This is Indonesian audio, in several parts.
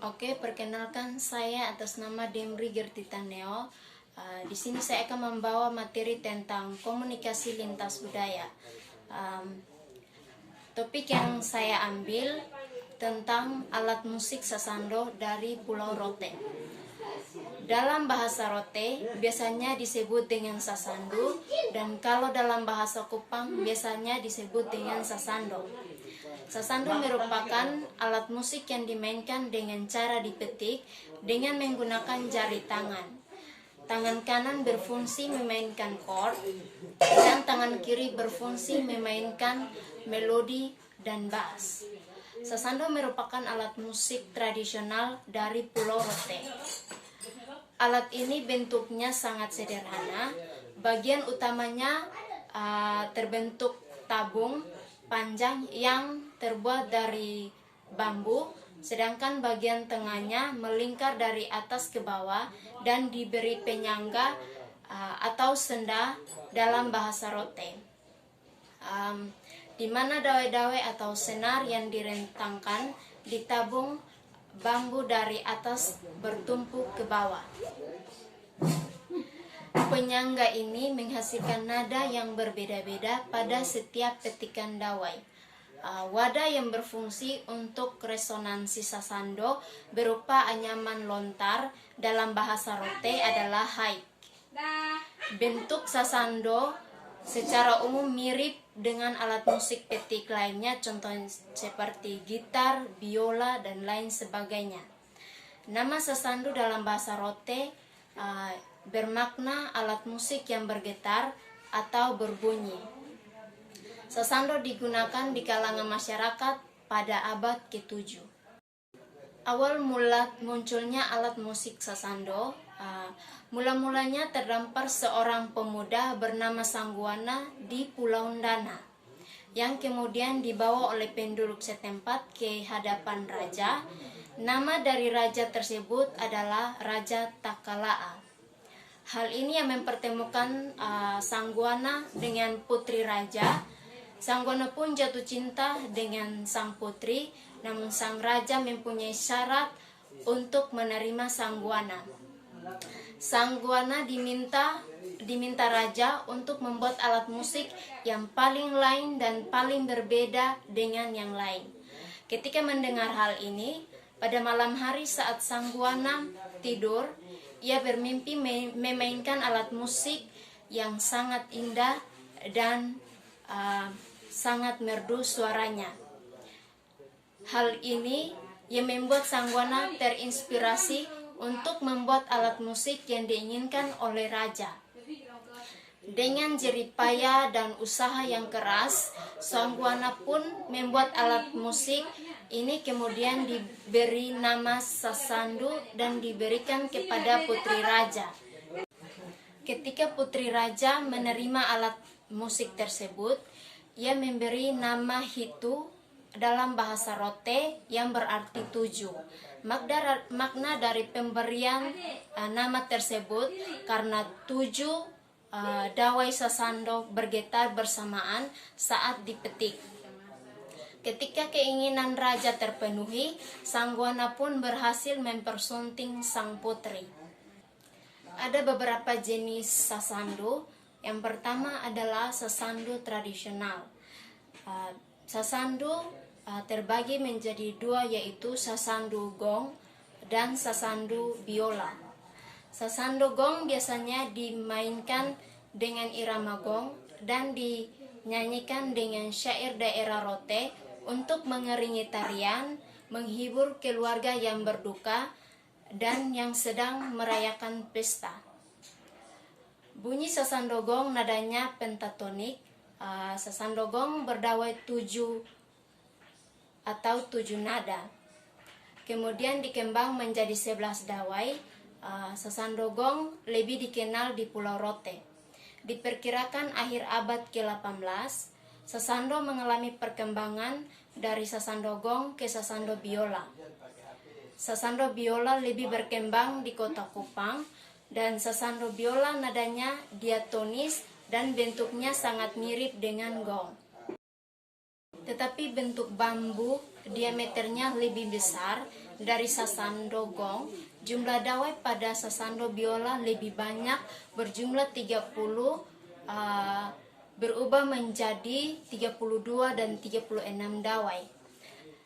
Oke, perkenalkan saya atas nama Demri Gertitaneo. Di sini saya akan membawa materi tentang komunikasi lintas budaya. Topik yang saya ambil tentang alat musik sasando dari Pulau Rote. Dalam bahasa Rote biasanya disebut dengan sasandu, dan kalau dalam bahasa Kupang biasanya disebut dengan sasando. Sasando merupakan alat musik yang dimainkan dengan cara dipetik dengan menggunakan jari tangan. Tangan kanan berfungsi memainkan chord dan tangan kiri berfungsi memainkan melodi dan bass. Sasando merupakan alat musik tradisional dari Pulau Rote. Alat ini bentuknya sangat sederhana. Bagian utamanya terbentuk tabung panjang yang terbuat dari bambu, sedangkan bagian tengahnya melingkar dari atas ke bawah dan diberi penyangga atau senda dalam bahasa Rote, di mana dawai-dawai atau senar yang direntangkan di tabung bambu dari atas bertumpuk ke bawah. Penyangga ini menghasilkan nada yang berbeda-beda pada setiap petikan dawai. Wadah yang berfungsi untuk resonansi sasando berupa anyaman lontar dalam bahasa Rote adalah haik. Bentuk sasando secara umum mirip dengan alat musik petik lainnya, contohnya seperti gitar, biola, dan lain sebagainya. Nama sasando dalam bahasa Rote bermakna alat musik yang bergetar atau berbunyi. Sasando digunakan di kalangan masyarakat pada abad ke-7. Awal mula munculnya alat musik sasando, mula-mulanya terdampar seorang pemuda bernama Sangguana di Pulau Ndana, yang kemudian dibawa oleh penduduk setempat ke hadapan raja. Nama dari raja tersebut adalah Raja Takalaa. Hal ini yang mempertemukan Sangguana dengan putri raja. Sangguana pun jatuh cinta dengan sang putri, namun sang raja mempunyai syarat untuk menerima Sangguana. Sangguana diminta raja untuk membuat alat musik yang paling lain dan paling berbeda dengan yang lain. Ketika mendengar hal ini, pada malam hari saat Sangguana tidur, ia bermimpi memainkan alat musik yang sangat indah dan sangat merdu suaranya. Hal ini yang membuat Sangguana terinspirasi untuk membuat alat musik yang diinginkan oleh raja. Dengan jerih payah dan usaha yang keras, Sangguana pun membuat alat musik ini, kemudian diberi nama sasandu dan diberikan kepada putri raja. Ketika putri raja menerima alat musik tersebut, ia memberi nama Hitu dalam bahasa Rote yang berarti 7. Makna dari pemberian nama tersebut karena 7 dawai sasando bergetar bersamaan saat dipetik. Ketika keinginan raja terpenuhi, Sangguana pun berhasil mempersunting sang putri. Ada beberapa jenis sasando. Yang pertama adalah sasando tradisional. Sasando terbagi menjadi 2, yaitu sasando gong dan sasando biola. Sasando gong biasanya dimainkan dengan irama gong dan dinyanyikan dengan syair daerah Rote untuk mengeringi tarian, menghibur keluarga yang berduka dan yang sedang merayakan pesta. Bunyi sasando gong nadanya pentatonik. Sasando gong berdawai 7 atau 7 nada. Kemudian dikembang menjadi 11 dawai. Sasando gong lebih dikenal di Pulau Rote. Diperkirakan akhir abad ke-18, sasando mengalami perkembangan dari sasando gong ke sasando biola. Sasando biola lebih berkembang di kota Kupang, dan sasando biola nadanya diatonis dan bentuknya sangat mirip dengan gong. Tetapi bentuk bambu diameternya lebih besar dari sasando gong. Jumlah dawai pada sasando biola lebih banyak, berjumlah 30, berubah menjadi 32 dan 36 dawai.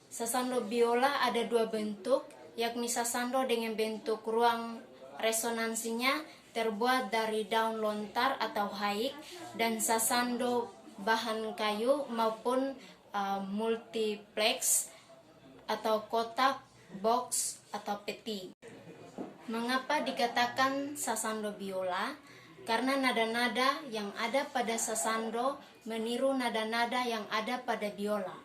Sasando biola ada dua bentuk, yakni sasando dengan bentuk ruang resonansinya terbuat dari daun lontar atau haik, dan sasando bahan kayu maupun multiplex atau kotak, box atau peti. Mengapa dikatakan sasando biola? Karena nada-nada yang ada pada sasando meniru nada-nada yang ada pada biola.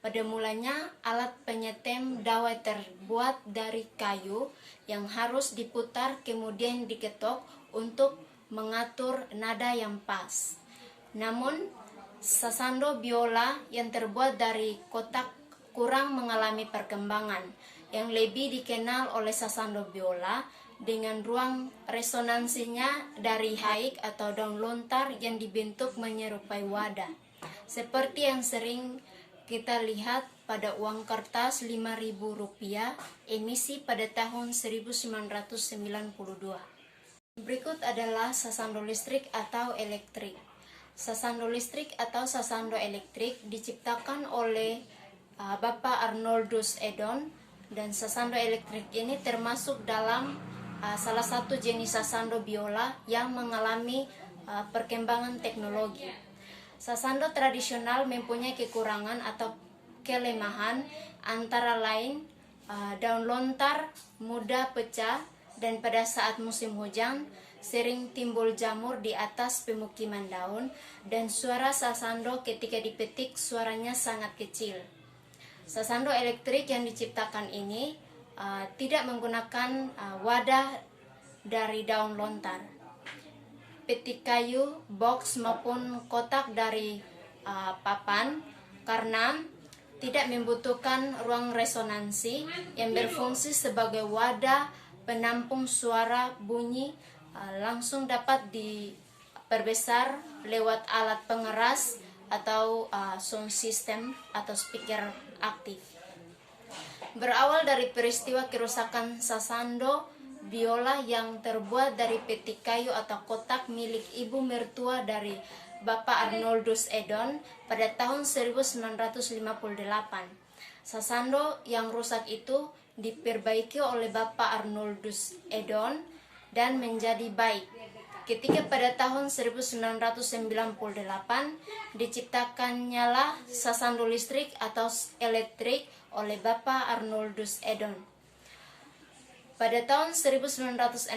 Pada mulanya, alat penyetem dawai terbuat dari kayu yang harus diputar kemudian diketok untuk mengatur nada yang pas. Namun, sasando biola yang terbuat dari kotak kurang mengalami perkembangan, yang lebih dikenal oleh sasando biola dengan ruang resonansinya dari haik atau daun lontar yang dibentuk menyerupai wadah, seperti yang sering kita lihat pada uang kertas Rp5.000 emisi pada tahun 1992. Berikut adalah sasando listrik atau elektrik. Sasando listrik atau sasando elektrik diciptakan oleh Bapak Arnoldus Edon, dan sasando elektrik ini termasuk dalam salah satu jenis sasando biola yang mengalami perkembangan teknologi. Sasando tradisional mempunyai kekurangan atau kelemahan, antara lain daun lontar mudah pecah, dan pada saat musim hujan sering timbul jamur di atas pemukiman daun, dan suara sasando ketika dipetik suaranya sangat kecil. Sasando elektrik yang diciptakan ini tidak menggunakan wadah dari daun lontar, peti kayu, box maupun kotak dari papan, karena tidak membutuhkan ruang resonansi yang berfungsi sebagai wadah penampung suara bunyi, langsung dapat diperbesar lewat alat pengeras atau sound system atau speaker aktif. Berawal dari peristiwa kerusakan sasando biola yang terbuat dari peti kayu atau kotak milik ibu mertua dari Bapak Arnoldus Edon pada tahun 1958. Sasando yang rusak itu diperbaiki oleh Bapak Arnoldus Edon dan menjadi baik. Ketika pada tahun 1998 diciptakannya lah sasando listrik atau elektrik oleh Bapak Arnoldus Edon. Pada tahun 1960,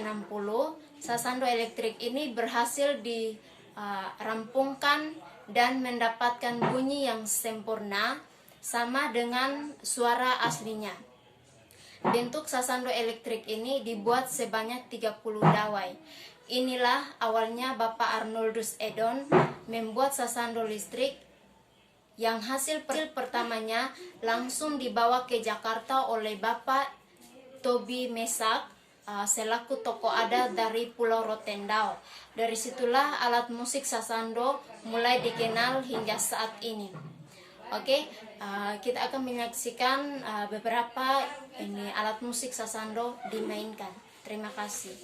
sasando elektrik ini berhasil dirampungkan dan mendapatkan bunyi yang sempurna sama dengan suara aslinya. Bentuk sasando elektrik ini dibuat sebanyak 30 dawai. Inilah awalnya Bapak Arnoldus Edon membuat sasando listrik yang hasil pertamanya langsung dibawa ke Jakarta oleh Bapak Tobi Mesak selaku tokoh adat dari Pulau Rotendao. Dari situlah alat musik sasando mulai dikenal hingga saat ini. Oke, kita akan menyaksikan beberapa alat musik sasando dimainkan. Terima kasih.